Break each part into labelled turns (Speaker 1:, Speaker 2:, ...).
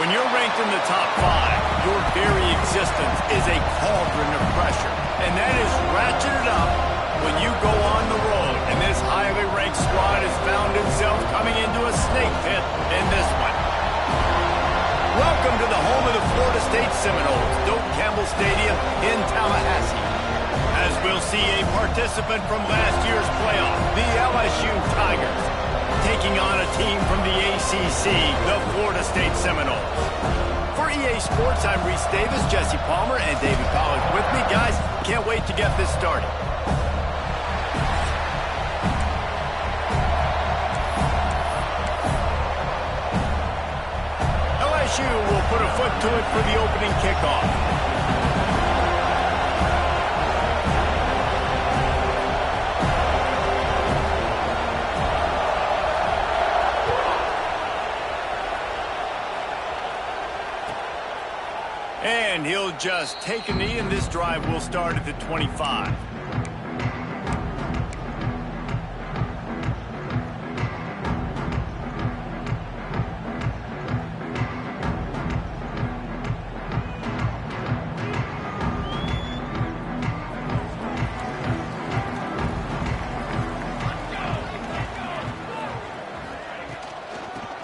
Speaker 1: When you're ranked in the top 5, your very existence is a cauldron of pressure. And that is ratcheted up when you go on the road. And this highly ranked squad has found itself coming into a snake pit in this one. Welcome to the home of the Florida State Seminoles, Doak Campbell Stadium in Tallahassee. As we'll see a participant from last year's playoff, the LSU Tigers, taking on a team from the ACC, the Florida State Seminoles. For EA Sports, I'm Reese Davis, Jesse Palmer, and David Pollack with me. Guys, can't wait to get this started. LSU will put a foot to it for the opening kickoff. And he'll just take a knee, and this drive will start at the 25.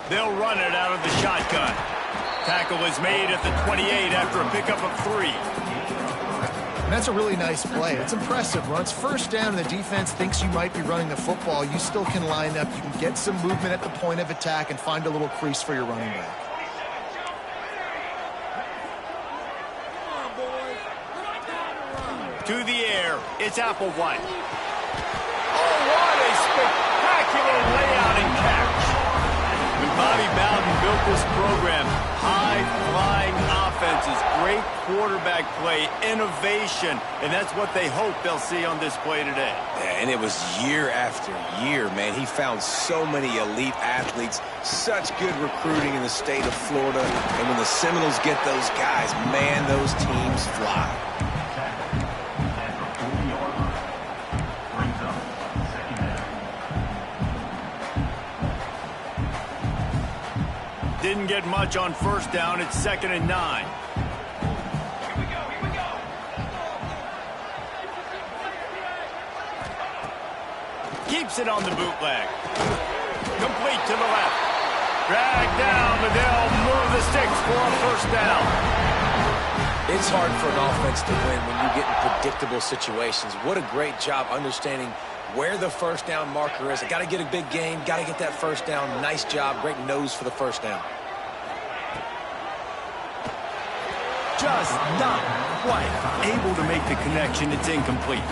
Speaker 1: They'll run it out of the shotgun. Tackle was made at the 28 after a pickup of 3.
Speaker 2: And that's a really nice play. It's impressive. When it's first down and the defense thinks you might be running the football, you still can line up. You can get some movement at the point of attack and find a little crease for your running back.
Speaker 1: To the air, it's Applewhite. Oh, what a spectacular layout and catch. When Bobby Bowden built this program, high-flying offenses, great quarterback play, innovation, and that's what they hope they'll see on display today.
Speaker 3: Yeah, and it was year after year, man. He found so many elite athletes, such good recruiting in the state of Florida, and when the Seminoles get those guys, man, those teams fly.
Speaker 1: Didn't get much on first down. It's 2nd and 9. Keeps it on the bootleg. Complete to the left. Drag down, but they'll move the sticks for a first down.
Speaker 4: It's hard for an offense to win when you get in predictable situations. What a great job understanding where the first down marker is. I got to get a big gain, got to get that first down. Nice job, great nose for the first down.
Speaker 1: Just not quite able to make the connection. It's incomplete.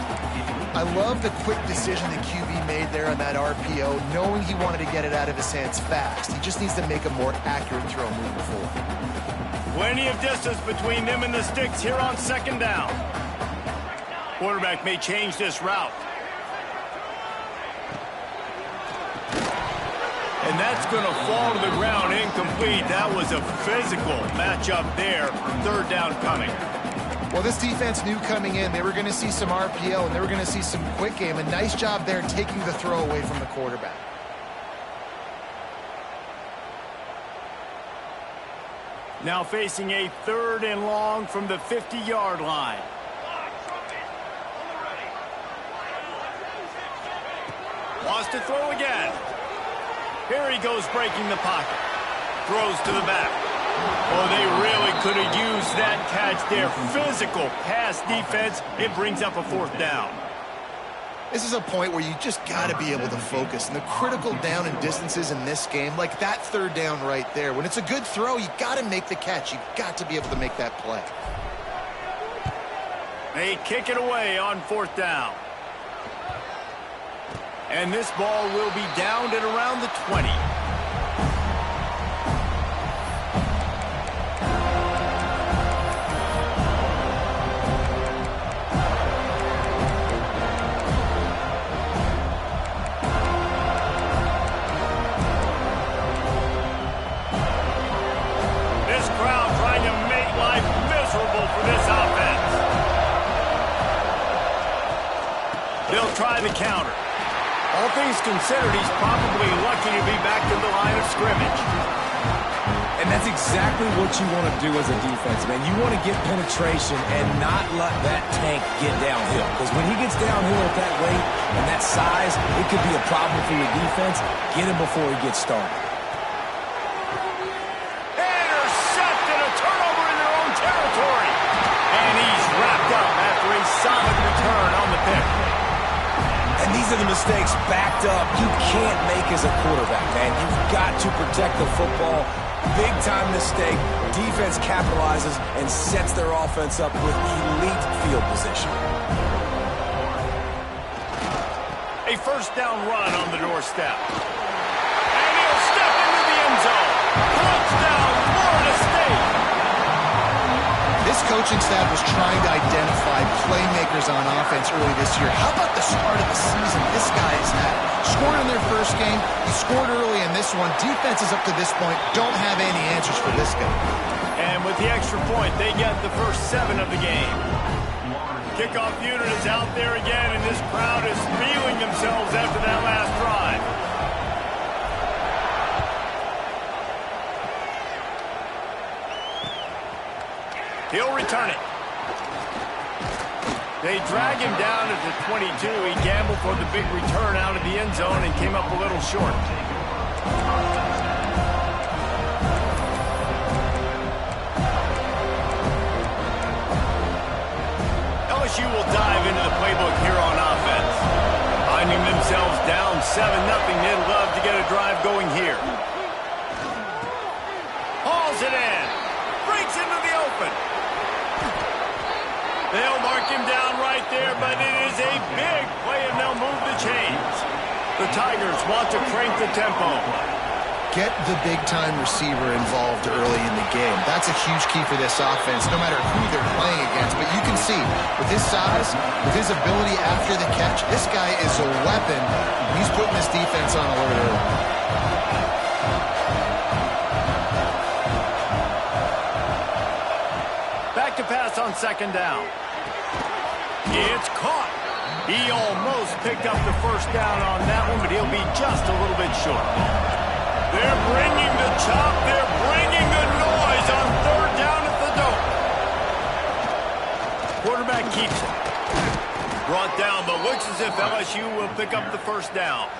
Speaker 2: I love the quick decision the QB made there on that RPO, knowing he wanted to get it out of his hands fast. He just needs to make a more accurate throw moving forward.
Speaker 1: Plenty of distance between them and the sticks here on 2nd down. Quarterback may change this route. And that's going to fall to the ground incomplete. That was a physical matchup there. 3rd down coming.
Speaker 2: Well, this defense knew coming in they were going to see some RPO and they were going to see some quick game. A nice job there taking the throw away from the quarterback.
Speaker 1: Now facing a 3rd and long from the 50-yard line. Wants to throw again. Here he goes breaking the pocket. Throws to the back. Oh, they really could have used that catch there. Physical pass defense. It brings up a 4th down.
Speaker 2: This is a point where you just got to be able to focus. And the critical down and distances in this game, like that 3rd down right there. When it's a good throw, you got to make the catch. You got to be able to make that play.
Speaker 1: They kick it away on 4th down. And this ball will be downed at around the 20. This crowd trying to make life miserable for this offense. They'll try the counter. All things considered, he's probably lucky to be back to the line of scrimmage.
Speaker 4: And that's exactly what you want to do as a defense, man. You want to get penetration and not let that tank get downhill. Because when he gets downhill at that weight and that size, it could be a problem for your defense. Get him before he gets started.
Speaker 1: Intercepted, a turnover in their own territory. And he's wrapped up after a solid return on the pick.
Speaker 4: And these are the mistakes backed up you can't make as a quarterback, man. You've got to protect the football. Big-time mistake. Defense capitalizes and sets their offense up with elite field position.
Speaker 1: A first down run on the doorstep. And he'll step into the end zone. Touchdown, Florida State.
Speaker 2: This coaching staff was trying to identify playmakers on offense early this year. How about the start of the season this guy has had? Scored in their first game. He scored early in this one. Defenses up to this point don't have any answers for this guy.
Speaker 1: And with the extra point, they get the first 7 of the game. Kickoff unit is out there again, and this crowd is feeling themselves after that last drive. He'll return it. They drag him down at the 22. He gambled for the big return out of the end zone and came up a little short. LSU will dive into the playbook here on offense. Finding themselves down 7-0, they'd love to get a drive going here. Hauls it in. Breaks into the open. They'll mark him down right there, but it is a big play, and they'll move the chains. The Tigers want to crank the tempo.
Speaker 2: Get the big-time receiver involved early in the game. That's a huge key for this offense, no matter who they're playing against. But you can see, with his size, with his ability after the catch, this guy is a weapon. He's putting this defense on alert early.
Speaker 1: Back to pass on second down. It's caught. He almost picked up the first down on that one, but he'll be just a little bit short. They're bringing the chop. They're bringing the noise on third down at the dome. Quarterback keeps it. Brought down, but looks as if LSU will pick up the first down.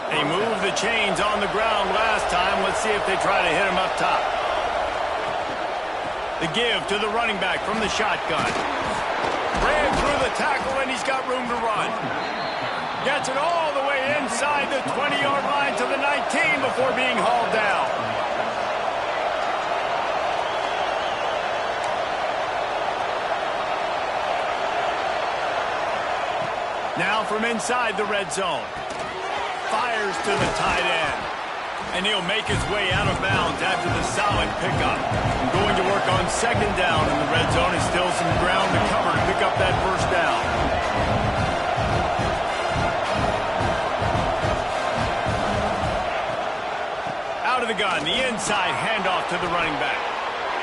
Speaker 1: They moved the chains on the ground last time. Let's see if they try to hit him up top. The give to the running back from the shotgun. Ran through the tackle, and he's got room to run. Gets it all the way inside the 20-yard line to the 19 before being hauled down. Now from inside the red zone. Fires to the tight end. And he'll make his way out of bounds after the solid pickup. Going to work on second down in the red zone. Is still some ground to cover to pick up that first down. Out of the gun, the inside handoff to the running back.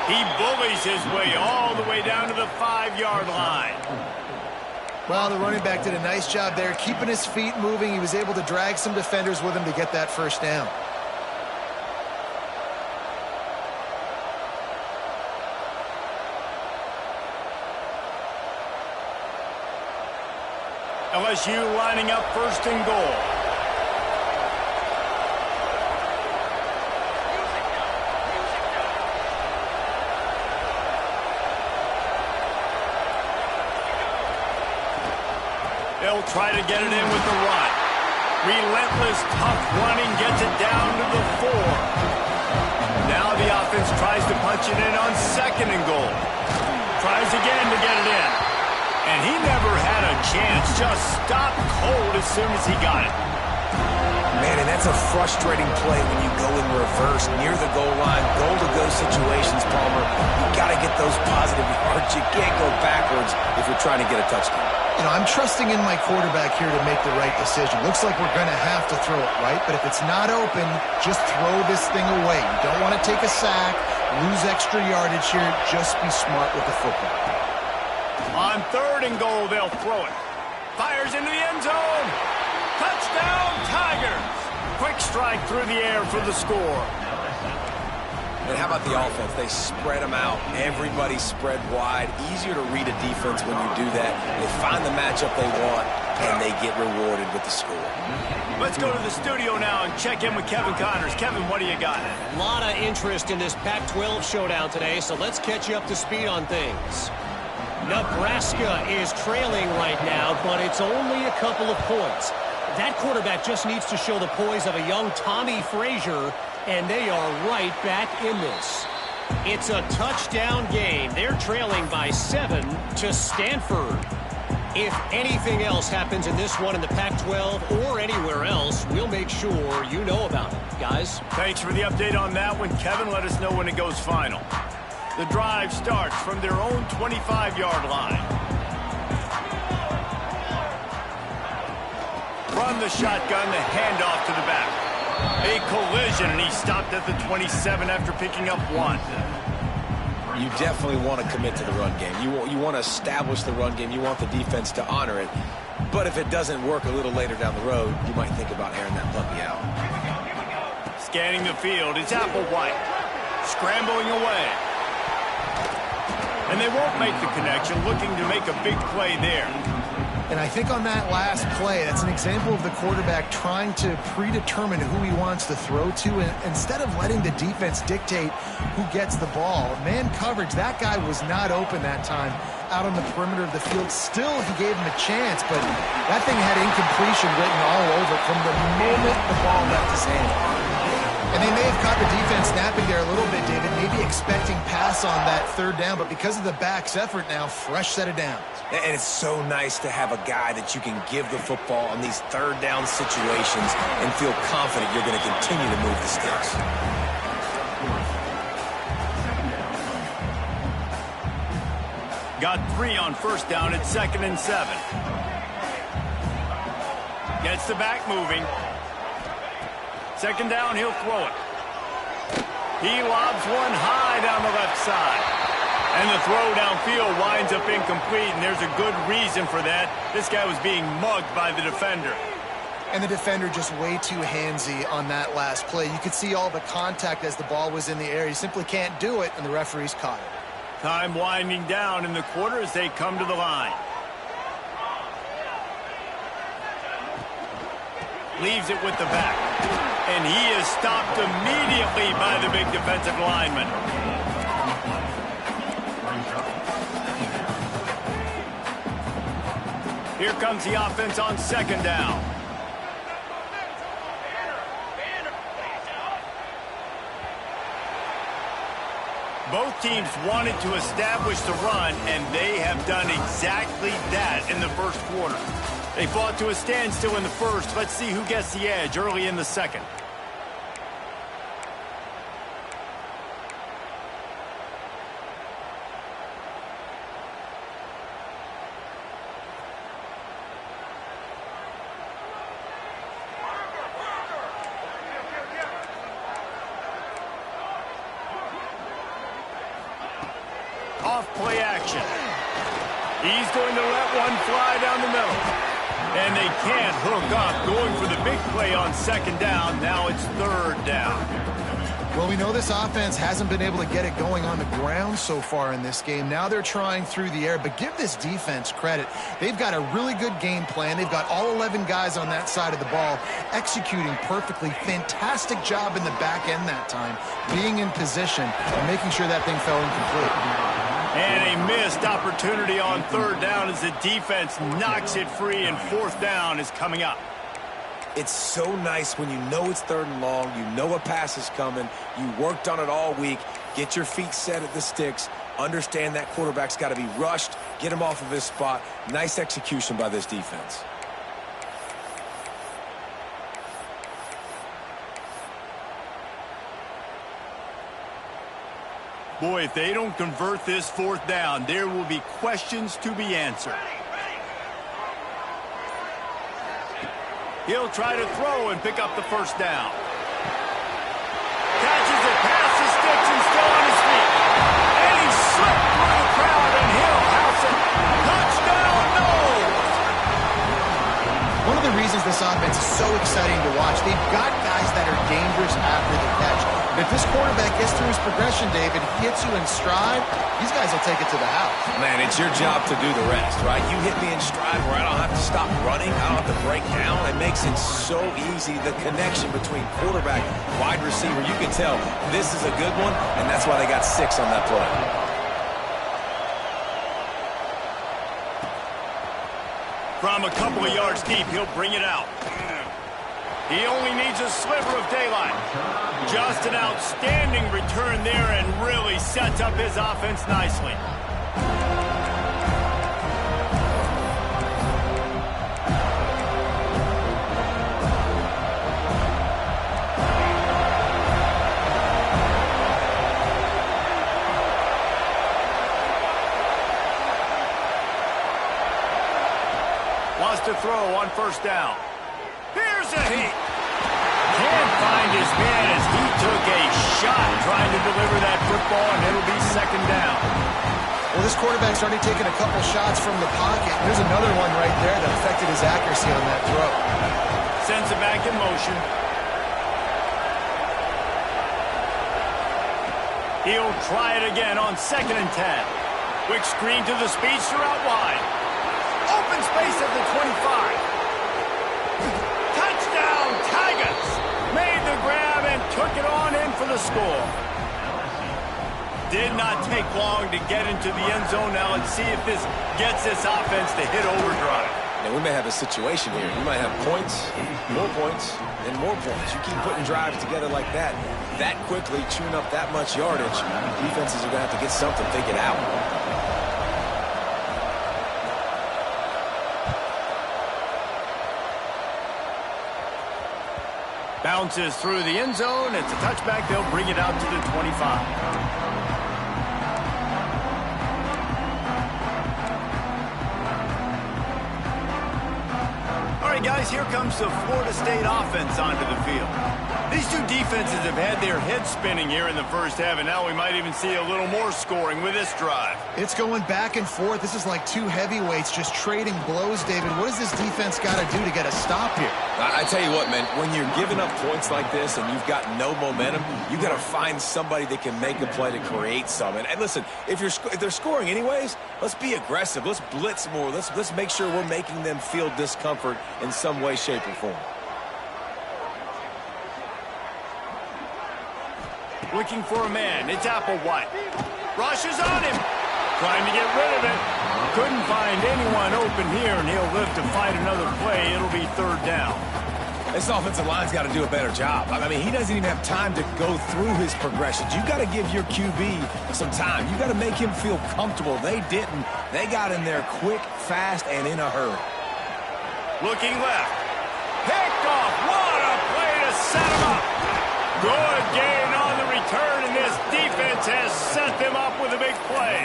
Speaker 1: He bullies his way all the way down to the 5-yard line.
Speaker 2: Well, the running back did a nice job there, keeping his feet moving. He was able to drag some defenders with him to get that first down.
Speaker 1: LSU lining up first and goal. They'll try to get it in with the run. Relentless, tough running gets it down to the 4. Now the offense tries to punch it in on second and goal. Tries again to get it in. And he never had a chance. Just stopped cold as soon as he got it.
Speaker 4: Man, and that's a frustrating play when you go in reverse near the goal line. Goal-to-go situations, Palmer. You got to get those positive yards. You can't go backwards if you're trying to get a touchdown.
Speaker 2: You know, I'm trusting in my quarterback here to make the right decision. Looks like we're going to have to throw it, right? But if it's not open, just throw this thing away. You don't want to take a sack, lose extra yardage here. Just be smart with the football.
Speaker 1: On third and goal, they'll throw it. Fires into the end zone. Touchdown! Touchdown, Tigers! Quick strike through the air for the score.
Speaker 4: And how about the offense? They spread them out. Everybody spread wide. Easier to read a defense when you do that. They find the matchup they want, and they get rewarded with the score.
Speaker 1: Let's go to the studio now and check in with Kevin Connors. Kevin, what do you got?
Speaker 5: A lot of interest in this Pac-12 showdown today, so let's catch you up to speed on things. Nebraska is trailing right now, but it's only a couple of points. That quarterback just needs to show the poise of a young Tommy Frazier, and they are right back in this. It's a touchdown game. They're trailing by 7 to Stanford. If anything else happens in this one in the Pac-12 or anywhere else, we'll make sure you know about it, guys.
Speaker 1: Thanks for the update on that one, Kevin. Let us know when it goes final. The drive starts from their own 25-yard line. Run the shotgun, the handoff to the back. A collision, and he stopped at the 27 after picking up 1.
Speaker 4: You definitely want to commit to the run game. You want to establish the run game. You want the defense to honor it. But if it doesn't work a little later down the road, you might think about airing that puppy out.
Speaker 1: Scanning the field, it's Applewhite. Scrambling away. And they won't make the connection, looking to make a big play there.
Speaker 2: And I think on that last play, that's an example of the quarterback trying to predetermine who he wants to throw to, and instead of letting the defense dictate who gets the ball. Man coverage, that guy was not open that time out on the perimeter of the field. Still, he gave him a chance, but that thing had incompletion written all over from the moment the ball left his hand. And they may have caught the defense snapping there a little bit, David, maybe expecting pass on that third down, but because of the back's effort now, fresh set of downs.
Speaker 4: And it's so nice to have a guy that you can give the football on these third down situations and feel confident you're going to continue to move the sticks.
Speaker 1: Got 3 on first down at 2nd and 7. Gets the back moving. 2nd down, he'll throw it. He lobs one high down the left side. And the throw downfield winds up incomplete, and there's a good reason for that. This guy was being mugged by the defender.
Speaker 2: And the defender just way too handsy on that last play. You could see all the contact as the ball was in the air. He simply can't do it, and the referees caught it.
Speaker 1: Time winding down in the quarter as they come to the line. Leaves it with the back. And he is stopped immediately by the big defensive lineman. Here comes the offense on 2nd down. Both teams wanted to establish the run, and they have done exactly that in the first quarter. They fought to a standstill in the first. Let's see who gets the edge early in the second. Off play action. He's going to let one fly down the middle. And they can't hook up, going for the big play on 2nd down. Now it's 3rd down.
Speaker 2: Well, we know this offense hasn't been able to get it going on the ground so far in this game. Now they're trying through the air, but give this defense credit. They've got a really good game plan. They've got all 11 guys on that side of the ball executing perfectly. Fantastic job in the back end that time, being in position and making sure that thing fell incomplete.
Speaker 1: And a missed opportunity on 3rd down as the defense knocks it free, and 4th down is coming up.
Speaker 4: It's so nice when you know it's 3rd and long, you know a pass is coming, you worked on it all week, get your feet set at the sticks, understand that quarterback's got to be rushed, get him off of his spot. Nice execution by this defense.
Speaker 1: Boy, if they don't convert this 4th down, there will be questions to be answered. He'll try to throw and pick up the 1st down. Catches it past the sticks and still on his feet. And he slipped through the crowd, and he'll house it. Touchdown, no!
Speaker 2: One of the reasons this offense is so exciting to watch. They've got guys that are dangerous after the catch. But if this quarterback gets through his progression, David, hits you in stride, these guys will take it to the house.
Speaker 3: Man, it's your job to do the rest, right? You hit me in stride where I don't have to stop running. I don't have to break down. It makes it so easy. The connection between quarterback, wide receiver, you can tell this is a good one, and that's why they got 6 on that play.
Speaker 1: From a couple of yards deep, he'll bring it out. He only needs a sliver of daylight. Just an outstanding return there and really sets up his offense nicely. Wants to throw on first down. Here's a heat. Can't find his man as he took a shot trying to deliver that football, and it'll be second down.
Speaker 2: Well, this quarterback's already taken a couple shots from the pocket. There's another one right there that affected his accuracy on that throw.
Speaker 1: Sends it back in motion. He'll try it again on 2nd and 10. Quick screen to the speedster out wide. Open space at the 25. Touchdown, Tigers! Made the grab and took it on in for the score. Did not take long to get into the end zone. Now let's see if this gets this offense to hit overdrive.
Speaker 3: Now, we may have a situation here. You might have points, and more points. You keep putting drives together like that quickly, chewing up that much yardage. Defenses are going to have to get something figured out.
Speaker 1: Bounces through the end zone. It's a touchback. They'll bring it out to the 25. All right, guys, here comes the Florida State offense onto the field. These two defenses have had their heads spinning here in the first half, and now we might even see a little more scoring with this drive.
Speaker 2: It's going back and forth. This is like two heavyweights just trading blows, David. What does this defense got to do to get a stop here?
Speaker 3: I tell you what, man, when you're giving up points like this and you've got no momentum, you got to find somebody that can make a play to create some. And listen, if they're scoring anyways, let's be aggressive. Let's blitz more. Let's make sure we're making them feel discomfort in some way, shape, or form.
Speaker 1: Looking for a man. It's Applewhite. Rushes on him. Trying to get rid of it. Couldn't find anyone open here, and he'll live to fight another play. It'll be 3rd down.
Speaker 3: This offensive line's got to do a better job. I mean, he doesn't even have time to go through his progressions. You got to give your QB some time. You got to make him feel comfortable. They didn't. They got in there quick, fast, and in a hurry.
Speaker 1: Looking left. Picked off. What a play to set him up. Good gain on the return, and this defense has set them up with a big play.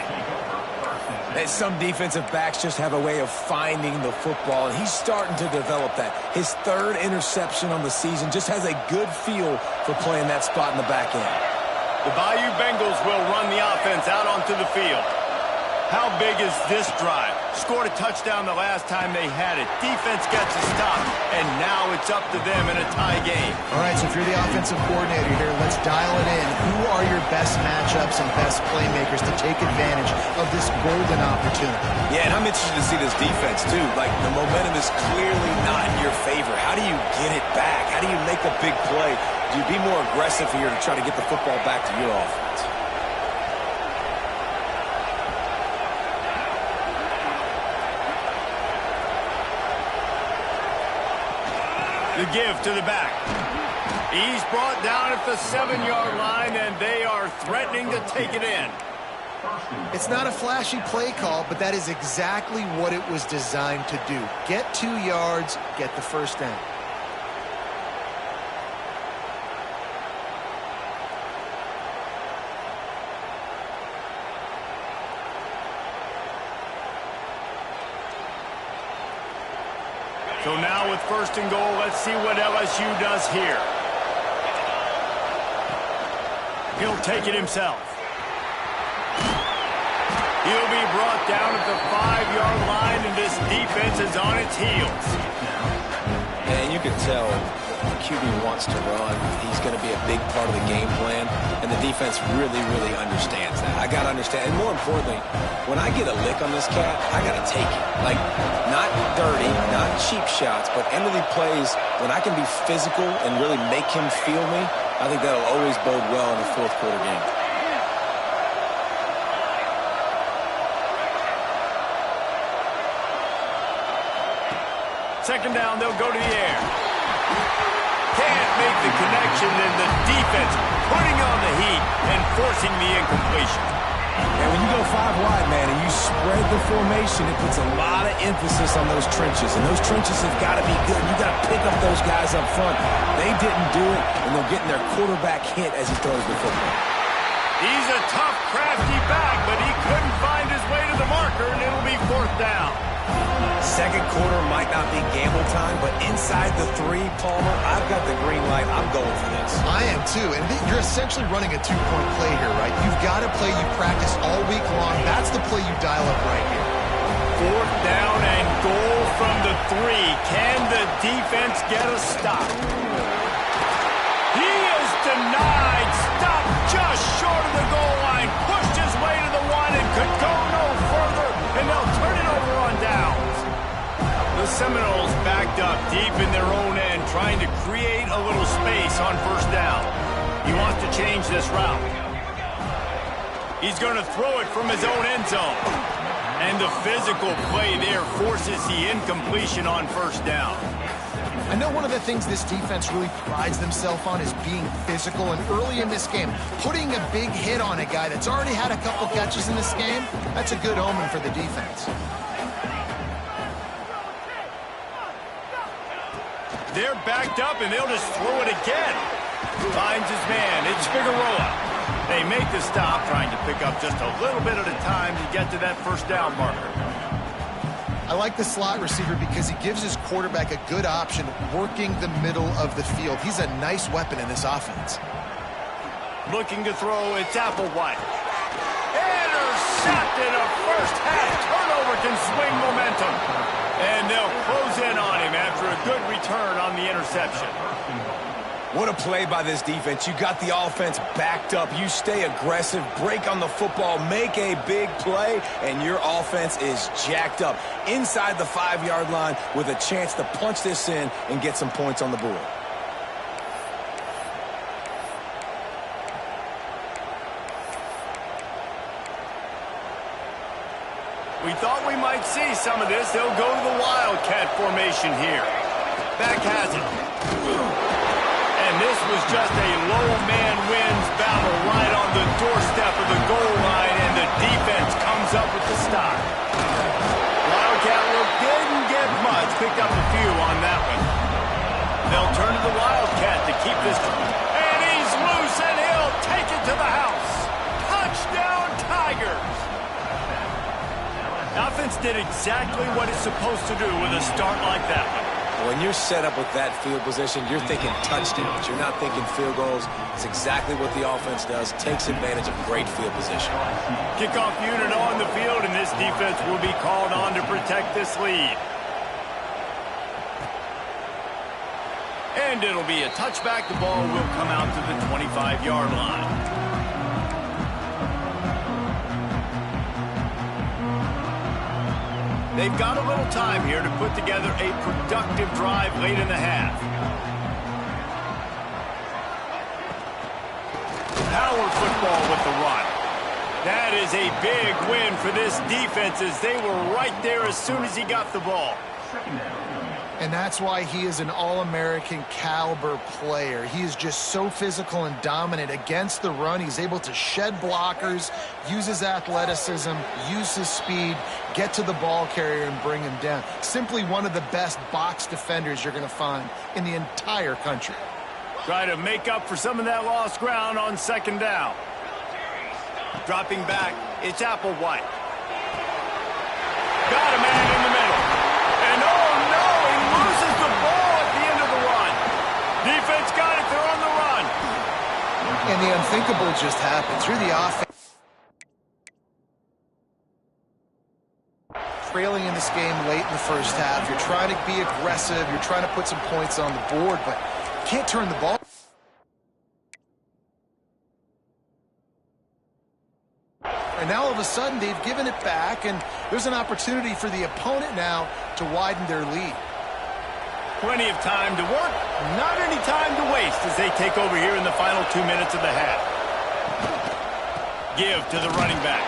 Speaker 3: And some defensive backs just have a way of finding the football, and he's starting to develop that. His 3rd interception on the season just has a good feel for playing that spot in the back end.
Speaker 1: The Bayou Bengals will run the offense out onto the field. How big is this drive? Scored a touchdown the last time they had it. Defense gets a stop, and now it's up to them in a tie game.
Speaker 2: All right, so if you're the offensive coordinator here, let's dial it in. Who are your best matchups and best playmakers to take advantage of this golden opportunity?
Speaker 3: Yeah, and I'm interested to see this defense, too. Like, the momentum is clearly not in your favor. How do you get it back? How do you make a big play? Do you be more aggressive here to try to get the football back to your offense?
Speaker 1: The give to the back. He's brought down at the 7-yard line, and they are threatening to take it in.
Speaker 2: It's not a flashy play call, but that is exactly what it was designed to do. Get 2 yards, get the first down.
Speaker 1: So now with 1st and goal, let's see what LSU does here. He'll take it himself. He'll be brought down at the 5-yard line, and this defense is on its heels.
Speaker 4: you can tell the QB wants to run. He's going to be a big part of the game plan, and the defense really, really understands that. I got to understand, and more importantly, when I get a lick on this cat, I got to take it. Like, not dirty, not cheap shots, but end-of-the plays, when I can be physical and really make him feel me, I think that'll always bode well in a fourth quarter game.
Speaker 1: Second down, they'll go to the air. Can't make the connection, and the defense putting on the heat and forcing the incompletion.
Speaker 3: And when you go 5 wide, man, and you spread the formation, it puts a lot of emphasis on those trenches. And those trenches have got to be good. You got to pick up those guys up front. They didn't do it, and they're getting their quarterback hit as he throws the football.
Speaker 1: He's a tough, crafty back, but he couldn't find his way to the marker, and it'll be fourth down.
Speaker 3: Second quarter might not be gamble time, but inside the 3, Palmer, I've got the green light. I'm going for this.
Speaker 2: I am too, and you're essentially running a 2-point play here, right? You've got a play you practice all week long. That's the play you dial up right here.
Speaker 1: Fourth down and goal from the 3. Can the defense get a stop? He is denied. Stop just short of the goal line. Pushed his way to the 1 and could go no further, and they'll turn it over on downs. The Seminoles backed up deep in their own end, trying to create a little space on first down. He wants to change this route. He's going to throw it from his own end zone. And the physical play there forces the incompletion on first down.
Speaker 2: I know one of the things this defense really prides themselves on is being physical, and early in this game, putting a big hit on a guy that's already had a couple catches in this game, that's a good omen for the defense.
Speaker 1: They're backed up, and they'll just throw it again. Finds his man. It's Figueroa. They make the stop, trying to pick up just a little bit at a time to get to that first down marker.
Speaker 2: I like the slot receiver because he gives his quarterback a good option working the middle of the field. He's a nice weapon in this offense.
Speaker 1: Looking to throw, it's Applewhite. Intercepted. A first half turnover can swing momentum. And they'll close in on him after a good return on the interception.
Speaker 3: What a play by this defense. You got the offense backed up. You stay aggressive, break on the football, make a big play, and your offense is jacked up inside the 5-yard line with a chance to punch this in and get some points on the board.
Speaker 1: We thought we might see some of this. They'll go to the Wildcat formation here. Back has it. And this was just a low man wins battle right on the doorstep of the goal line, and the defense comes up with the stop. Wildcat look didn't get much. Picked up a few on that one. They'll turn to the Wildcat to keep this. And he's loose, and he'll take it to the house. Touchdown, Tigers. Offense did exactly what it's supposed to do with a start like that one.
Speaker 4: When you're set up with that field position, you're thinking touchdowns. You're not thinking field goals. It's exactly what the offense does. Takes advantage of great field position.
Speaker 1: Kickoff unit on the field, and this defense will be called on to protect this lead. And it'll be a touchback. The ball will come out to the 25-yard line. They've got a little time here to put together a productive drive late in the half. Power football with the run. That is a big win for this defense, as they were right there as soon as he got the ball.
Speaker 2: And that's why he is an All-American caliber player. He is just so physical and dominant against the run. He's able to shed blockers, use his athleticism, use his speed, get to the ball carrier and bring him down. Simply one of the best box defenders you're going to find in the entire country.
Speaker 1: Try to make up for some of that lost ground on second down. Dropping back, it's Applewhite. Got a man in the middle. And oh no, he loses the ball at the end of the run. Defense got it, they're on the run.
Speaker 2: And the unthinkable just happened. Through the offense. trailing in this game late in the first half. You're trying to be aggressive. You're trying to put some points on the board, but you can't turn the ball. And now all of a sudden they've given it back, and there's an opportunity for the opponent now to widen their lead.
Speaker 1: Plenty of time to work, not any time to waste as they take over here in the final 2 minutes of the half. Give to the running back.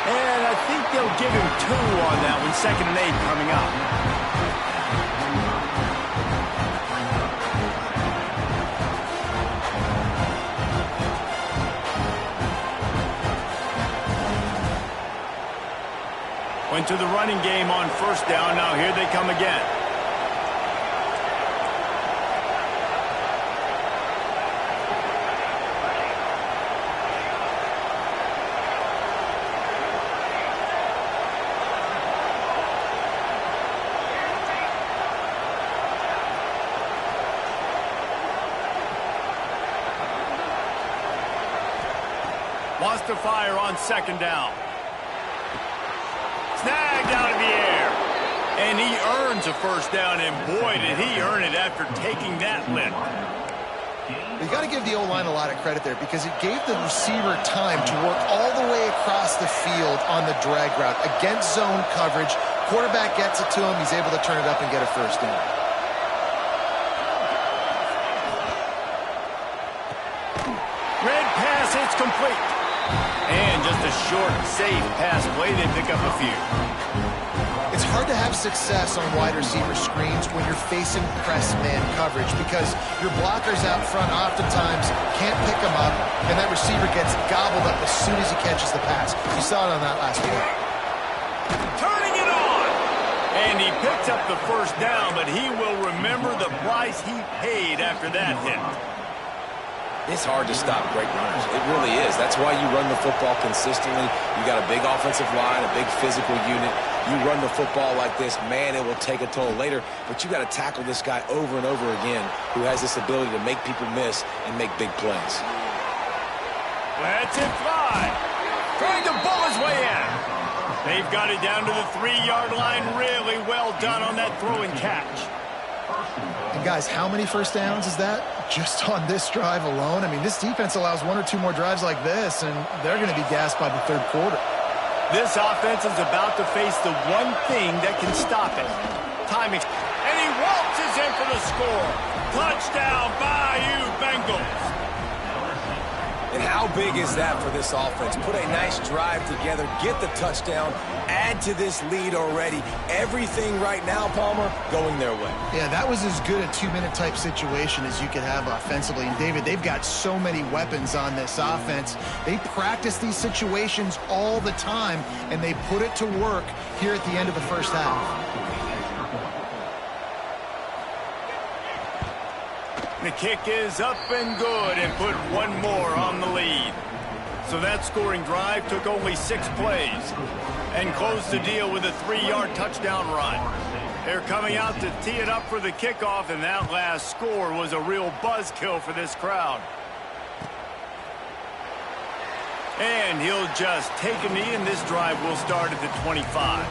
Speaker 1: And I think they'll give him 2 on that one, 2nd and 8 coming up. Went to the running game on 1st down. Now here they come again. Wants to fire on 2nd down. Snagged out of the air. And he earns a 1st down, and boy, did he earn it after taking that lift.
Speaker 2: You got to give the O-line a lot of credit there because it gave the receiver time to work all the way across the field on the drag route against zone coverage. Quarterback gets it to him. He's able to turn it up and get a 1st down.
Speaker 1: Red pass, it's complete. And just a short, safe pass play. They pick up a few.
Speaker 2: It's hard to have success on wide receiver screens when you're facing press man coverage because your blockers out front oftentimes can't pick them up, and that receiver gets gobbled up as soon as he catches the pass. You saw it on that last play.
Speaker 1: Turning it on. And he picks up the 1st down, but he will remember the price he paid after that hit.
Speaker 4: It's hard to stop great runners. It really is. That's why you run the football consistently. You got a big offensive line, a big physical unit. You run the football like this, man, it will take a toll later. But you got to tackle this guy over and over again who has this ability to make people miss and make big plays.
Speaker 1: Let's it fly. Trying to bull his way in. They've got it down to the 3-yard line. Really well done on that throw and catch.
Speaker 2: And guys, how many 1st downs is that? Just on this drive alone? I mean, this defense allows 1 or 2 more drives like this, and they're going to be gassed by the 3rd quarter.
Speaker 1: This offense is about to face the one thing that can stop it. Timing. And he waltzes in for the score. Touchdown, Bayou Bengals.
Speaker 4: And how big is that for this offense? Put a nice drive together, get the touchdown, add to this lead already. Everything right now, Palmer, going their way.
Speaker 2: Yeah, that was as good a 2-minute type situation as you could have offensively. And, David, they've got so many weapons on this offense. They practice these situations all the time, and they put it to work here at the end of the 1st half.
Speaker 1: The kick is up and good and put 1 more on the lead. So that scoring drive took only 6 plays and closed the deal with a 3-yard touchdown run. They're coming out to tee it up for the kickoff, and that last score was a real buzzkill for this crowd. And he'll just take a knee, and this drive will start at the 25.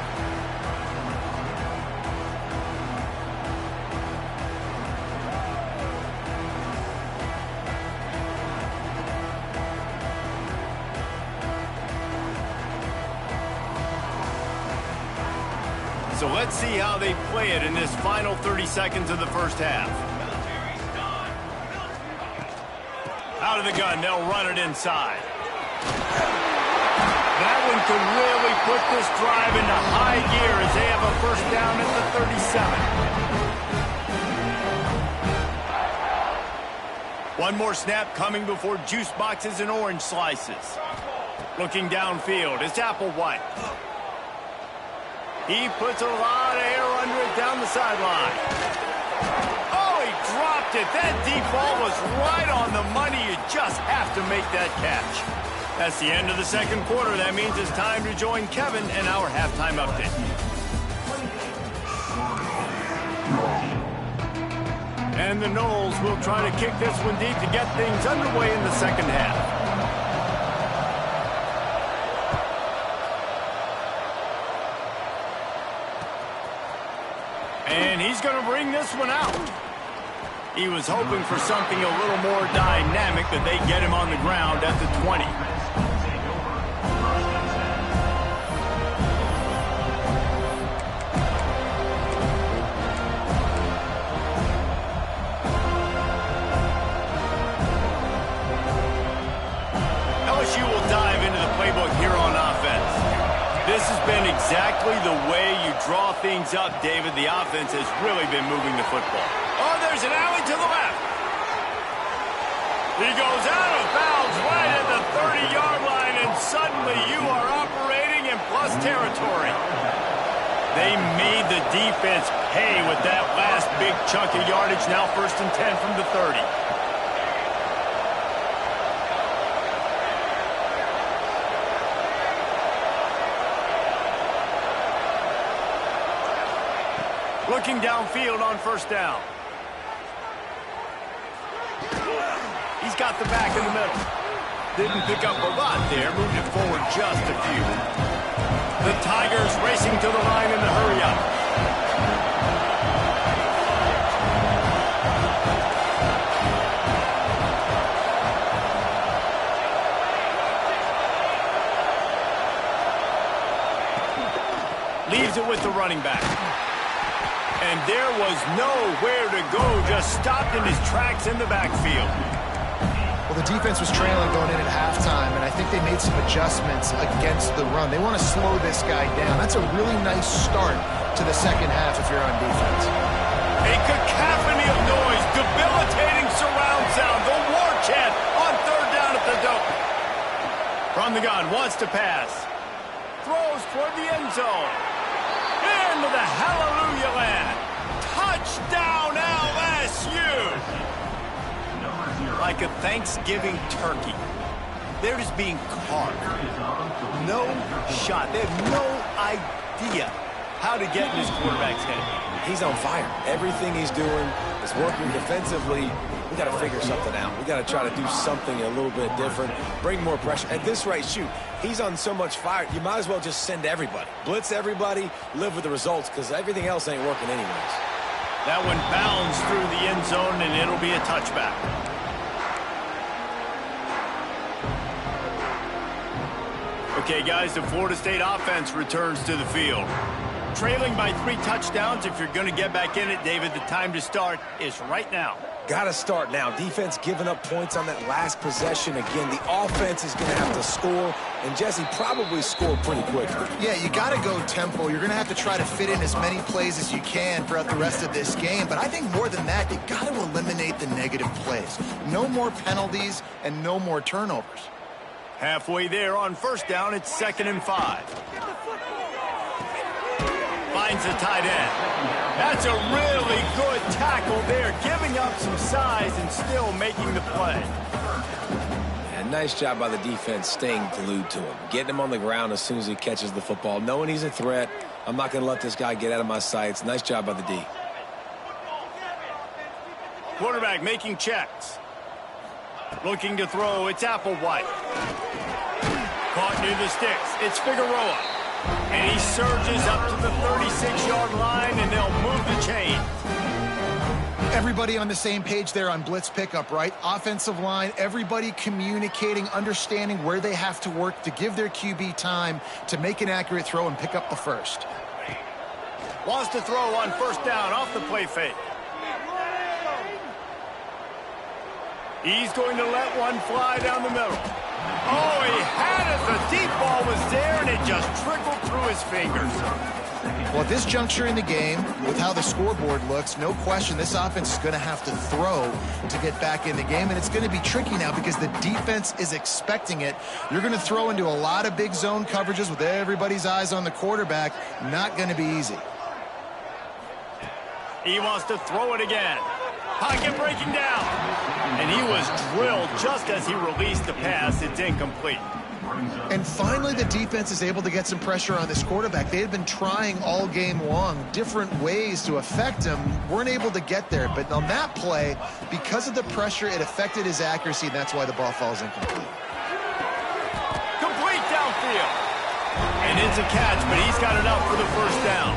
Speaker 1: So let's see how they play it in this final 30 seconds of the 1st half. Out of the gun, they'll run it inside. That one could really put this drive into high gear as they have a 1st down at the 37. One more snap coming before juice boxes and orange slices. Looking downfield, it's Applewhite. He puts a lot of air under it down the sideline. Oh, he dropped it. That deep ball was right on the money. You just have to make that catch. That's the end of the 2nd quarter. That means it's time to join Kevin and our halftime update. And the Noles will try to kick this one deep to get things underway in the 2nd half. he's going to bring this one out. He was hoping for something a little more dynamic, but they get him on the ground at the 20. LSU will dive into the playbook here on offense. This has been exactly the way you draw things up, David. The offense has really been moving the football. Oh, there's an alley to the left. He goes out of bounds right at the 30-yard line, and suddenly you are operating in plus territory. They made the defense pay with that last big chunk of yardage. Now 1st and 10 from the 30. Looking downfield on 1st down. He's got the back in the middle. Didn't pick up a lot there. Moved it forward just a few. The Tigers racing to the line in the hurry-up. Leaves it with the running back. And there was nowhere to go, just stopped in his tracks in the backfield.
Speaker 2: Well, the defense was trailing going in at halftime, and I think they made some adjustments against the run. They want to slow this guy down. That's a really nice start to the second half if you're on defense.
Speaker 1: A cacophony of noise, debilitating surround sound, the war chant on 3rd down at the dome. From the gun, wants to pass. Throws toward the end zone. Into the hallelujah land. Touchdown LSU! Like a Thanksgiving turkey. They're just being carved. No shot. They have no idea how to get in his quarterback's head.
Speaker 4: He's on fire. Everything he's doing is working defensively. We got to figure something out. We got to try to do something a little bit different. Bring more pressure. At this rate, shoot, he's on so much fire, you might as well just send everybody. Blitz everybody, live with the results, because everything else ain't working anyways.
Speaker 1: That one bounds through the end zone, and it'll be a touchback. Okay, guys, the Florida State offense returns to the field. Trailing by 3 touchdowns. If you're going to get back in it, David, the time to start is right now.
Speaker 4: Got to start now. Defense giving up points on that last possession. Again, the offense is going to have to score, and Jesse probably scored pretty quickly.
Speaker 2: Yeah, you got to go tempo. You're going to have to try to fit in as many plays as you can throughout the rest of this game. But I think more than that, you got to eliminate the negative plays. No more penalties and no more turnovers.
Speaker 1: Halfway there on 1st down, it's 2nd and 5. Finds a tight end. That's a really good tackle there, giving up some size and still making the play.
Speaker 4: And nice job by the defense staying glued to him. Getting him on the ground as soon as he catches the football. Knowing he's a threat, I'm not going to let this guy get out of my sights. Nice job by the D.
Speaker 1: Quarterback making checks. Looking to throw, it's Applewhite. Caught near the sticks, it's Figueroa. And he surges up to the 36-yard line, and they'll move the chain.
Speaker 2: Everybody on the same page there on blitz pickup, right? Offensive line, everybody communicating, understanding where they have to work to give their QB time to make an accurate throw and pick up the first.
Speaker 1: Wants to throw on 1st down off the play fake. He's going to let one fly down the middle. Oh, he had it. The deep ball was there, and it just trickled through his fingers.
Speaker 2: Well, at this juncture in the game, with how the scoreboard looks, no question this offense is going to have to throw to get back in the game, and it's going to be tricky now because the defense is expecting it. You're going to throw into a lot of big zone coverages with everybody's eyes on the quarterback. Not going to be easy.
Speaker 1: He wants to throw it again. Pocket breaking down. And he was drilled just as he released the pass. It's incomplete.
Speaker 2: And finally, the defense is able to get some pressure on this quarterback. They had been trying all game long different ways to affect him. Weren't able to get there. But on that play, because of the pressure, it affected his accuracy, and that's why the ball falls incomplete.
Speaker 1: Complete downfield. And it's a catch, but he's got it up for the 1st down.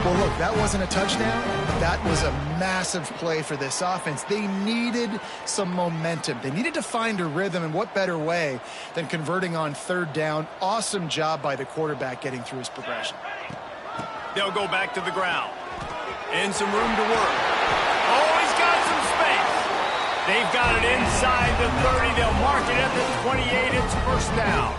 Speaker 2: Well, look, that wasn't a touchdown, but that was a massive play for this offense. They needed some momentum. They needed to find a rhythm, and what better way than converting on third down. Awesome job by the quarterback getting through his progression.
Speaker 1: They'll go back to the ground. And some room to work. Oh, he's got some space. They've got it inside the 30. They'll mark it at the 28. It's first down.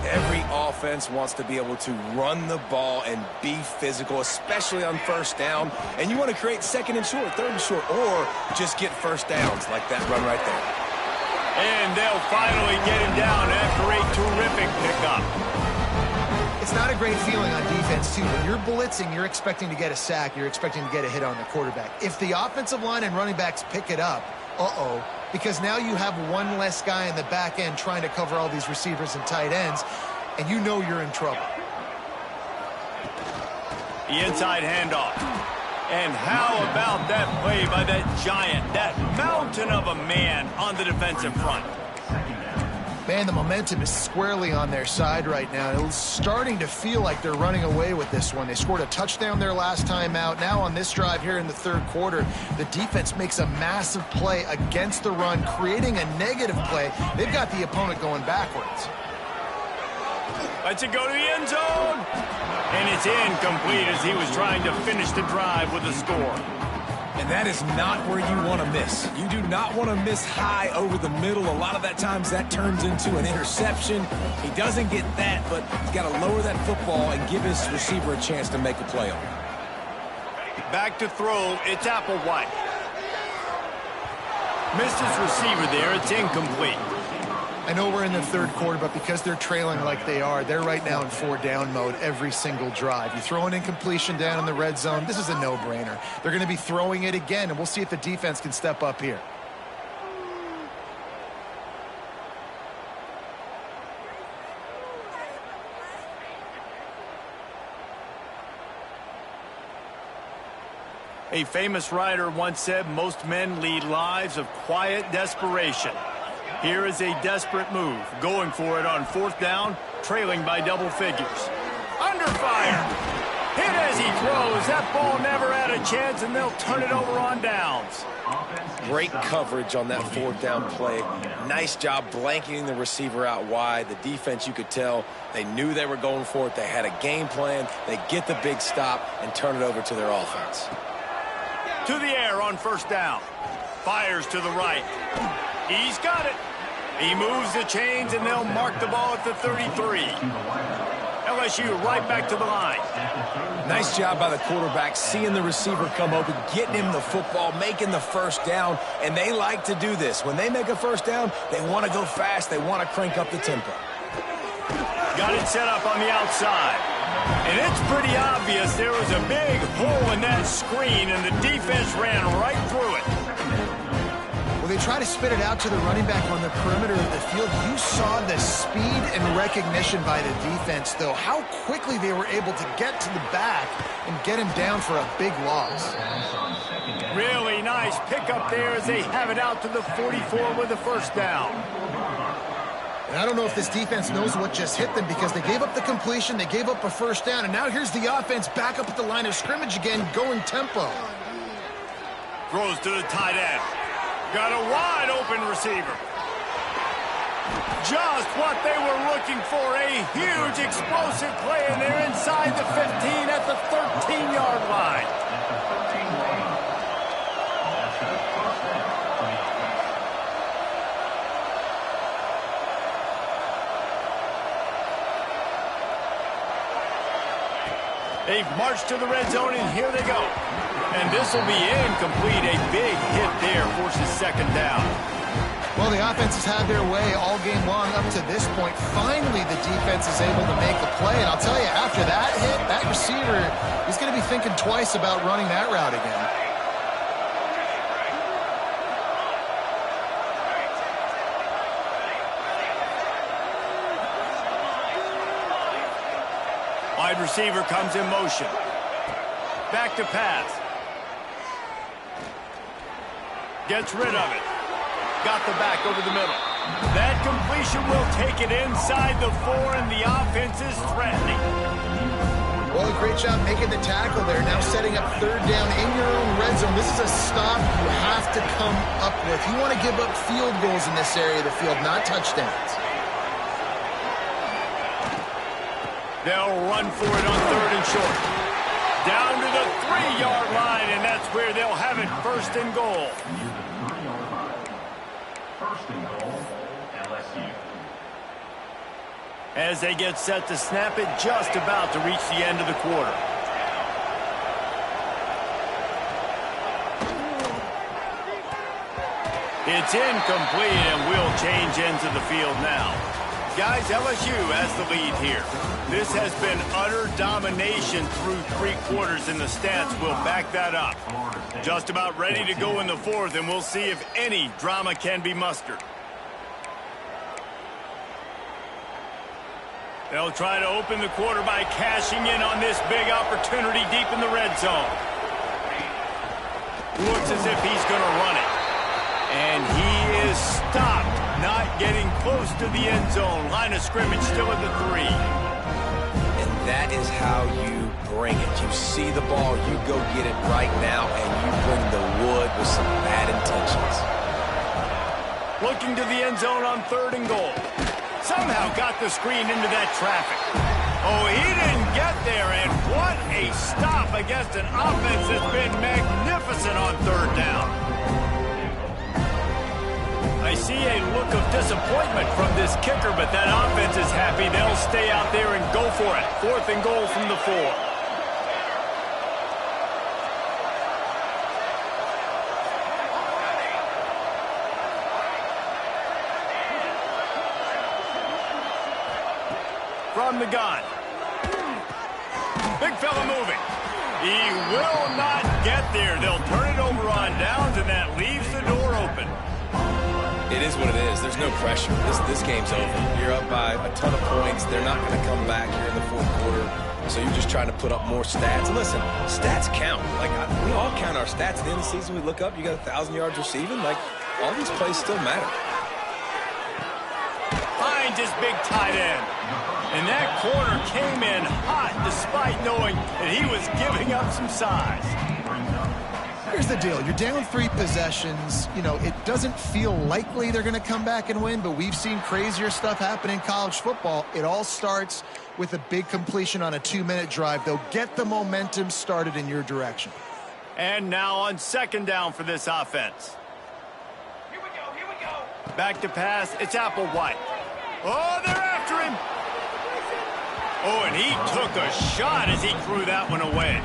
Speaker 3: Every offense wants to be able to run the ball and be physical, especially on first down. And you want to create second and short, third and short, or just get first downs like that run right there.
Speaker 1: And they'll finally get him down after a terrific pickup.
Speaker 2: It's not a great feeling on defense, too. When you're blitzing, you're expecting to get a sack. You're expecting to get a hit on the quarterback. If the offensive line and running backs pick it up, because now you have one less guy in the back end trying to cover all these receivers and tight ends, and you know you're in trouble.
Speaker 1: The inside handoff. And how about that play by that giant, that mountain of a man on the defensive front?
Speaker 2: Man, the momentum is squarely on their side right now. It's starting to feel like they're running away with this one. They scored a touchdown their last time out. Now on this drive here in the third quarter, the defense makes a massive play against the run, creating a negative play. They've got the opponent going backwards.
Speaker 1: Lets it go to the end zone. And it's incomplete as he was trying to finish the drive with a score.
Speaker 3: And that is not where you want to miss. You do not want to miss high over the middle. A lot of that times that turns into an interception. He doesn't get that, but he's got to lower that football and give his receiver a chance to make a play on it.
Speaker 1: Back to throw, it's Applewhite. Missed his receiver there, it's incomplete.
Speaker 2: I know we're in the third quarter, but because they're trailing like they are, they're right now in 4-down mode every single drive. You throw an incompletion down in the red zone, this is a no-brainer. They're going to be throwing it again, and we'll see if the defense can step up here.
Speaker 1: A famous writer once said, most men lead lives of quiet desperation. Here is a desperate move, going for it on fourth down, trailing by double figures. Under fire. Hit as he throws. That ball never had a chance, and they'll turn it over on downs.
Speaker 3: Great coverage on that fourth down play. Nice job blanketing the receiver out wide. The defense, you could tell, they knew they were going for it. They had a game plan. They get the big stop and turn it over to their offense.
Speaker 1: To the air on first down. Fires to the right. He's got it. He moves the chains, and they'll mark the ball at the 33. LSU right back to the line.
Speaker 3: Nice job by the quarterback, seeing the receiver come open, getting him the football, making the first down, and they like to do this. When they make a first down, they want to go fast. They want to crank up the tempo.
Speaker 1: Got it set up on the outside. And it's pretty obvious there was a big hole in that screen, and the defense ran right through it.
Speaker 2: They try to spit it out to the running back on the perimeter of the field. You saw the speed and recognition by the defense, though. How quickly they were able to get to the back and get him down for a big loss.
Speaker 1: Really nice pickup there as they have it out to the 44 with the first down.
Speaker 2: And I don't know if this defense knows what just hit them, because they gave up the completion, they gave up a first down, and now here's the offense back up at the line of scrimmage again, going tempo.
Speaker 1: Throws to the tight end. Got a wide open receiver. Just what they were looking for. A huge explosive play, and they're inside the 15 at the 13-yard line. They've marched to the red zone, and here they go. And this will be incomplete. A big hit there forces second down.
Speaker 2: Well, the offense has had their way all game long up to this point. Finally, the defense is able to make a play. And I'll tell you, after that hit, that receiver, he's going to be thinking twice about running that route again.
Speaker 1: Wide receiver comes in motion. Back to pass. Gets rid of it. Got the back over the middle. That completion will take it inside the 4, and the offense is threatening.
Speaker 2: Well, a great job making the tackle there. Now setting up third down in your own red zone. This is a stop you have to come up with. You want to give up field goals in this area of the field, not touchdowns.
Speaker 1: They'll run for it on third and short. Down to the 3-yard line, and that's where they'll have it, first and goal.
Speaker 6: First and goal, LSU.
Speaker 1: As they get set to snap it, just about to reach the end of the quarter. It's incomplete, and we'll change ends of the field now. Guys, LSU has the lead here. This has been utter domination through 3 quarters, and the stats will back that up. Just about ready to go in the 4th, and we'll see if any drama can be mustered. They'll try to open the quarter by cashing in on this big opportunity deep in the red zone. Looks as if he's going to run it. And he is stopped, not getting close to the end zone. Line of scrimmage still at the 3.
Speaker 3: And that is how you bring it. You see the ball, you go get it right now, and you bring the wood with some bad intentions.
Speaker 1: Looking to the end zone on 3rd and goal. Somehow got the screen into that traffic. Oh, he didn't get there, and what a stop against an offense that's been magnificent on 3rd down. I see a look of disappointment from this kicker, but that offense is happy. They'll stay out there and go for it. 4th and goal from the 4. From the gun. Big fella moving. He will not get there. They'll turn it over on downs, and that leaves the door open.
Speaker 3: It is what it is. There's no pressure. This game's over. You're up by a ton of points. They're not going to come back here in the 4th quarter. So you're just trying to put up more stats. And listen, stats count. Like, we all count our stats. At the end of the season, we look up, you got 1,000 yards receiving. Like, all these plays still matter.
Speaker 1: Finds his big tight end. And that corner came in hot despite knowing that he was giving up some size.
Speaker 2: Here's the deal. You're down 3 possessions. You know, it doesn't feel likely they're going to come back and win, but we've seen crazier stuff happen in college football. It all starts with a big completion on a 2-minute drive. They'll get the momentum started in your direction.
Speaker 1: And now on 2nd down for this offense.
Speaker 6: Here we go.
Speaker 1: Back to pass. It's Applewhite. Oh, they're after him. Oh, and he took a shot as he threw that one away.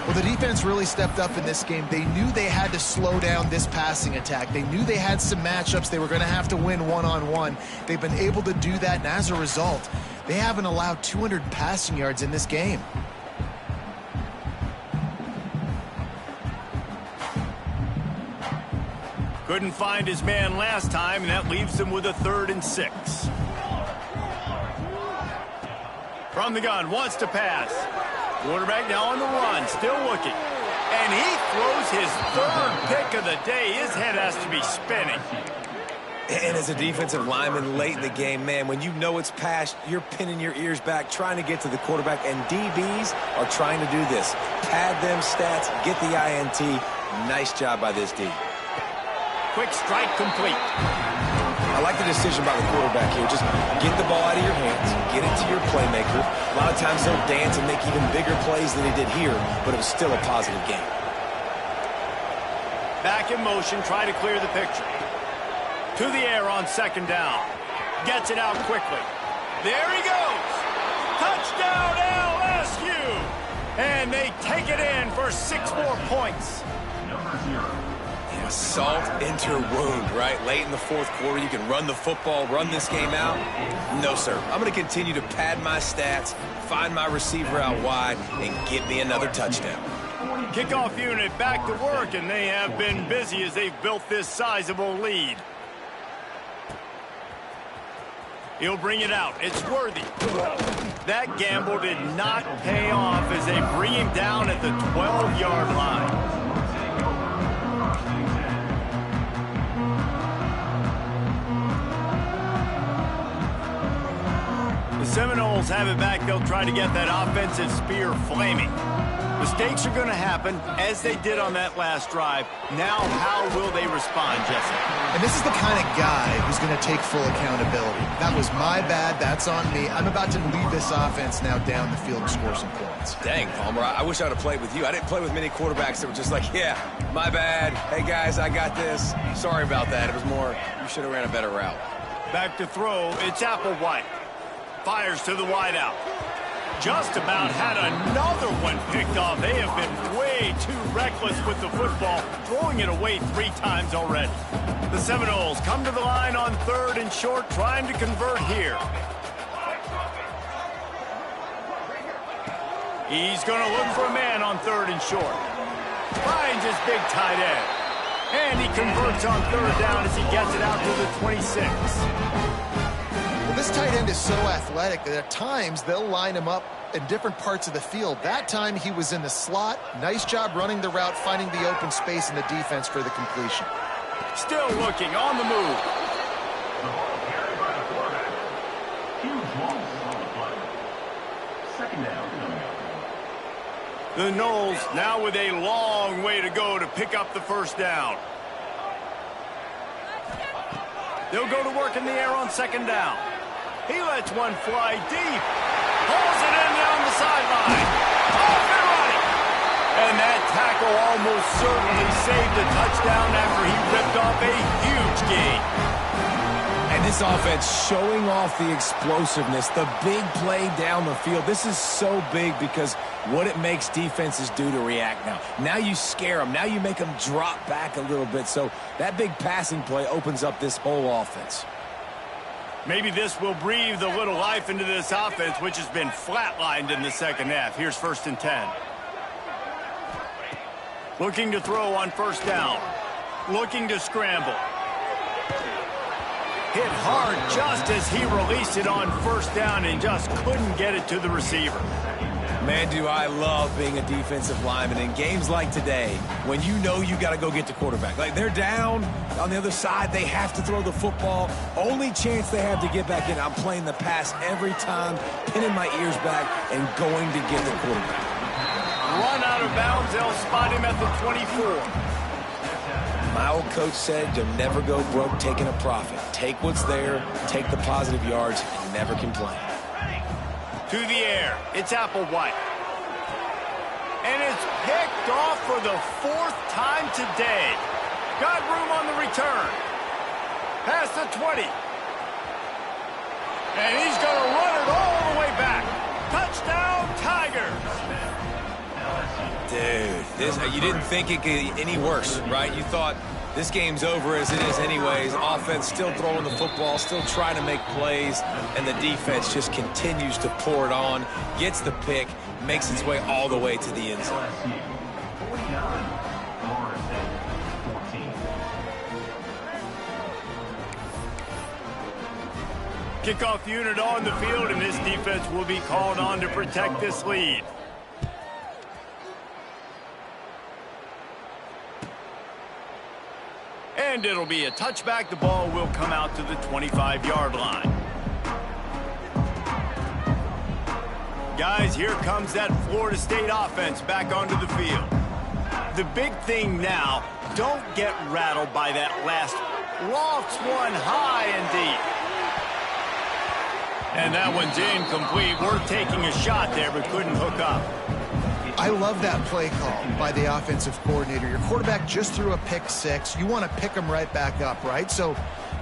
Speaker 2: Well, the defense really stepped up in this game. They knew they had to slow down this passing attack. They knew they had some matchups they were going to have to win one-on-one. They've been able to do that, and as a result, they haven't allowed 200 passing yards in this game.
Speaker 1: Couldn't find his man last time, and that leaves him with a 3rd and 6. From the gun, wants to pass. Quarterback now on the run, still looking. And he throws his 3rd pick of the day. His head has to be spinning.
Speaker 3: And as a defensive lineman late in the game, man, when you know it's past, you're pinning your ears back, trying to get to the quarterback, and DBs are trying to do this. Pad them stats, get the INT. Nice job by this D.
Speaker 1: Quick strike complete.
Speaker 3: I like the decision by the quarterback here. Just get the ball out of your hands, get it to your playmaker. A lot of times they'll dance and make even bigger plays than he did here, but it was still a positive game.
Speaker 1: Back in motion, try to clear the picture. To the air on 2nd down. Gets it out quickly. There he goes. Touchdown LSU. And they take it in for 6 more points.
Speaker 6: Number 0.
Speaker 3: Yeah, salt into wound, right? Late in the 4th quarter, you can run the football, run this game out. No, sir. I'm going to continue to pad my stats, find my receiver out wide, and get me another touchdown.
Speaker 1: Kickoff unit back to work, and they have been busy as they've built this sizable lead. He'll bring it out. It's Worthy. That gamble did not pay off as they bring him down at the 12-yard line. Seminoles have it back. They'll try to get that offensive spear flaming. Mistakes are going to happen, as they did on that last drive. Now, how will they respond, Jesse?
Speaker 2: And this is the kind of guy who's going to take full accountability. That was my bad. That's on me. I'm about to lead this offense now down the field and score some points.
Speaker 3: Dang, Palmer, I wish I would have played with you. I didn't play with many quarterbacks that were just like, yeah, my bad. Hey, guys, I got this. Sorry about that. It was more, you should have ran a better route.
Speaker 1: Back to throw, it's Applewhite. Fires to the wideout. Just about had another one picked off. They have been way too reckless with the football, throwing it away 3 times already. The Seminoles come to the line on 3rd and short, trying to convert here. He's going to look for a man on 3rd and short. Finds his big tight end. And he converts on 3rd down as he gets it out to the 26.
Speaker 2: Well, this tight end is so athletic that at times they'll line him up in different parts of the field. That time he was in the slot. Nice job running the route, finding the open space in the defense for the completion.
Speaker 1: Still looking on the move.
Speaker 6: The ball carried by the quarterback. Huge loss on the play. Second down coming up.
Speaker 1: The Noles now with a long way to go to pick up the first down. They'll go to work in the air on 2nd down. He lets one fly deep. Pulls it in down the sideline. Off and running. And that tackle almost certainly saved a touchdown after he ripped off a huge gain.
Speaker 3: And this offense showing off the explosiveness, the big play down the field. This is so big because what it makes defenses do to react now. Now you scare them. Now you make them drop back a little bit. So that big passing play opens up this whole offense.
Speaker 1: Maybe this will breathe a little life into this offense, which has been flatlined in the second half. Here's 1st and 10. Looking to throw on 1st down. Looking to scramble. Hit hard just as he released it on 1st down and just couldn't get it to the receiver.
Speaker 3: Man, do I love being a defensive lineman in games like today when you know you got to go get the quarterback. Like, they're down on the other side. They have to throw the football. Only chance they have to get back in. I'm playing the pass every time, pinning my ears back and going to get the quarterback.
Speaker 1: Run out of bounds. They'll spot him at the 24.
Speaker 3: My old coach said you'll never go broke taking a profit. Take what's there, take the positive yards, and never complain.
Speaker 1: To the air, it's Applewhite. And it's picked off for the 4th time today. Got room on the return. Past the 20. And he's going to run it all the way back. Touchdown, Tigers.
Speaker 3: Dude, you didn't think it could get any worse, right? You thought this game's over as it is anyways. Offense still throwing the football, still trying to make plays, and the defense just continues to pour it on, gets the pick, makes its way all the way to the end zone.
Speaker 6: LSU 49, Florida State 14.
Speaker 1: Kickoff unit on the field, and this defense will be called on to protect this lead. And it'll be a touchback. The ball will come out to the 25-yard line. Guys, here comes that Florida State offense back onto the field. The big thing now, don't get rattled by that last lofts one high and deep. And that one's incomplete. We're taking a shot there, but couldn't hook up.
Speaker 2: I love that play call by the offensive coordinator. Your quarterback just threw a pick 6. You want to pick him right back up, right? So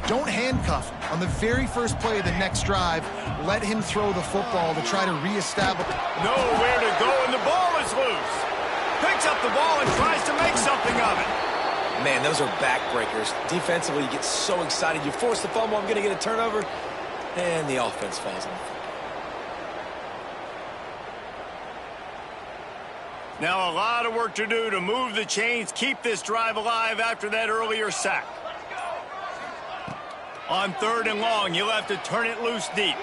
Speaker 2: don't handcuff him. On the very first play of the next drive, let him throw the football to try to reestablish.
Speaker 1: Nowhere to go, and the ball is loose. Picks up the ball and tries to make something of it.
Speaker 3: Man, those are backbreakers. Defensively, you get so excited. You force the fumble, I'm going to get a turnover, and the offense falls on the field.
Speaker 1: Now a lot of work to do to move the chains, keep this drive alive after that earlier sack. On 3rd and long, you'll have to turn it loose deep.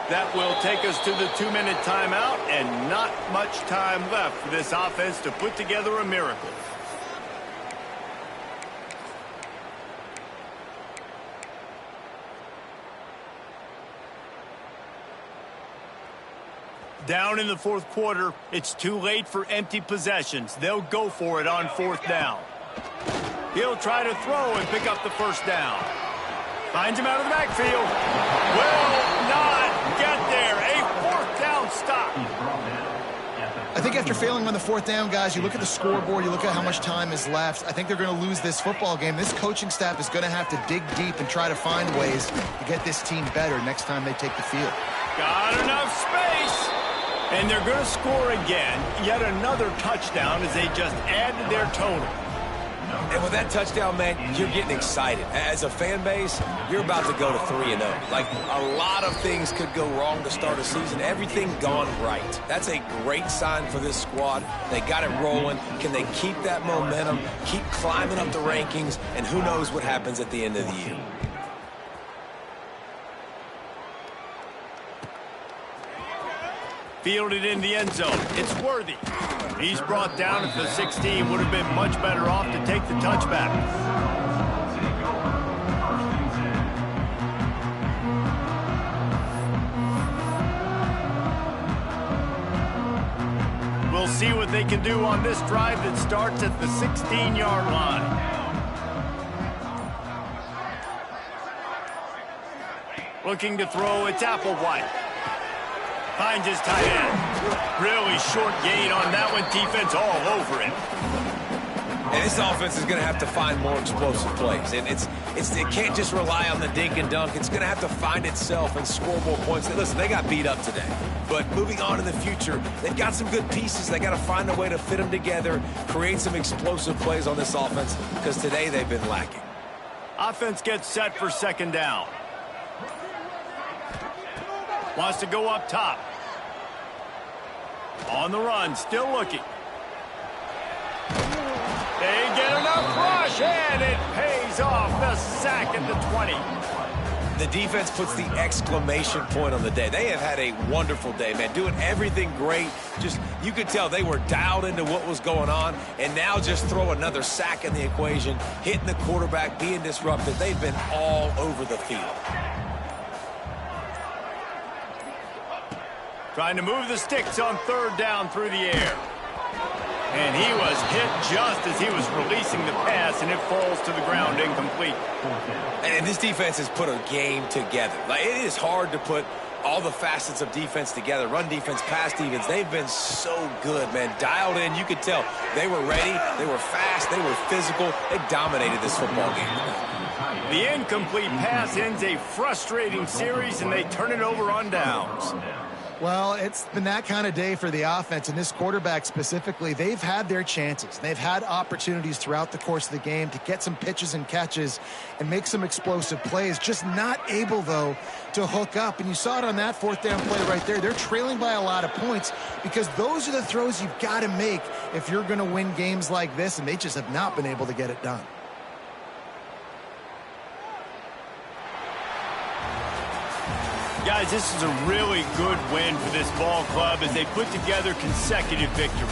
Speaker 1: That will take us to the 2-minute timeout, and not much time left for this offense to put together a miracle. Down in the fourth quarter, it's too late for empty possessions. They'll go for it on fourth down. He'll try to throw and pick up the first down. Finds him out of the backfield. Will not get there. A fourth down stop.
Speaker 2: I think after failing on the fourth down, guys, you look at the scoreboard, you look at how much time is left. I think they're going to lose this football game. This coaching staff is going to have to dig deep and try to find ways to get this team better next time they take the field.
Speaker 1: Got enough space. And they're going to score again. Yet another touchdown as they just added their total.
Speaker 3: And with that touchdown, man, you're getting excited. As a fan base, you're about to go to 3-0. Like, a lot of things could go wrong to start a season. Everything gone right. That's a great sign for this squad. They got it rolling. Can they keep that momentum, keep climbing up the rankings, and who knows what happens at the end of the year.
Speaker 1: Fielded in the end zone. It's Worthy. He's brought down at the 16. Would have been much better off to take the touchback. We'll see what they can do on this drive that starts at the 16-yard line. Looking to throw, it's Applewhite. Finds his tight end. Really short gain on that one. Defense all over it.
Speaker 3: And this offense is going to have to find more explosive plays. And it can't just rely on the dink and dunk. It's going to have to find itself and score more points. Listen, they got beat up today. But moving on in the future, they've got some good pieces. They got to find a way to fit them together, create some explosive plays on this offense, because today they've been lacking.
Speaker 1: Offense gets set for second down. Wants to go up top. On the run, still looking. They get enough rush, and it pays off. The sack at the 20.
Speaker 3: The defense puts the exclamation point on the day. They have had a wonderful day, man, doing everything great. Just, you could tell they were dialed into what was going on, and now just throw another sack in the equation, hitting the quarterback, being disruptive. They've been all over the field.
Speaker 1: Trying to move the sticks on third down through the air. And he was hit just as he was releasing the pass, and it falls to the ground incomplete.
Speaker 3: And this defense has put a game together. Like, it is hard to put all the facets of defense together. Run defense, pass defense. They've been so good, man. Dialed in. You could tell they were ready. They were fast. They were physical. They dominated this football game.
Speaker 1: The incomplete pass ends a frustrating series, and they turn it over on downs.
Speaker 2: Well, it's been that kind of day for the offense, and this quarterback specifically. They've had their chances. They've had opportunities throughout the course of the game to get some pitches and catches and make some explosive plays. Just not able, though, to hook up. And you saw it on that fourth down play right there. They're trailing by a lot of points because those are the throws you've got to make if you're going to win games like this, and they just have not been able to get it done.
Speaker 1: Guys, this is a really good win for this ball club as they put together consecutive victories.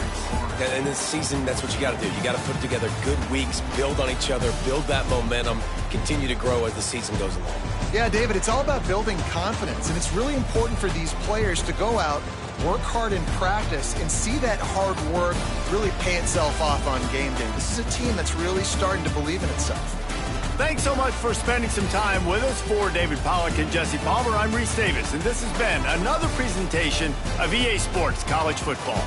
Speaker 3: And in this season, that's what you got to do. You got to put together good weeks, build on each other, build that momentum, continue to grow as the season goes along.
Speaker 2: Yeah, David, it's all about building confidence, and it's really important for these players to go out, work hard in practice, and see that hard work really pay itself off on game day. This is a team that's really starting to believe in itself.
Speaker 1: Thanks so much for spending some time with us. For David Pollack and Jesse Palmer, I'm Reese Davis, and this has been another presentation of EA Sports College Football.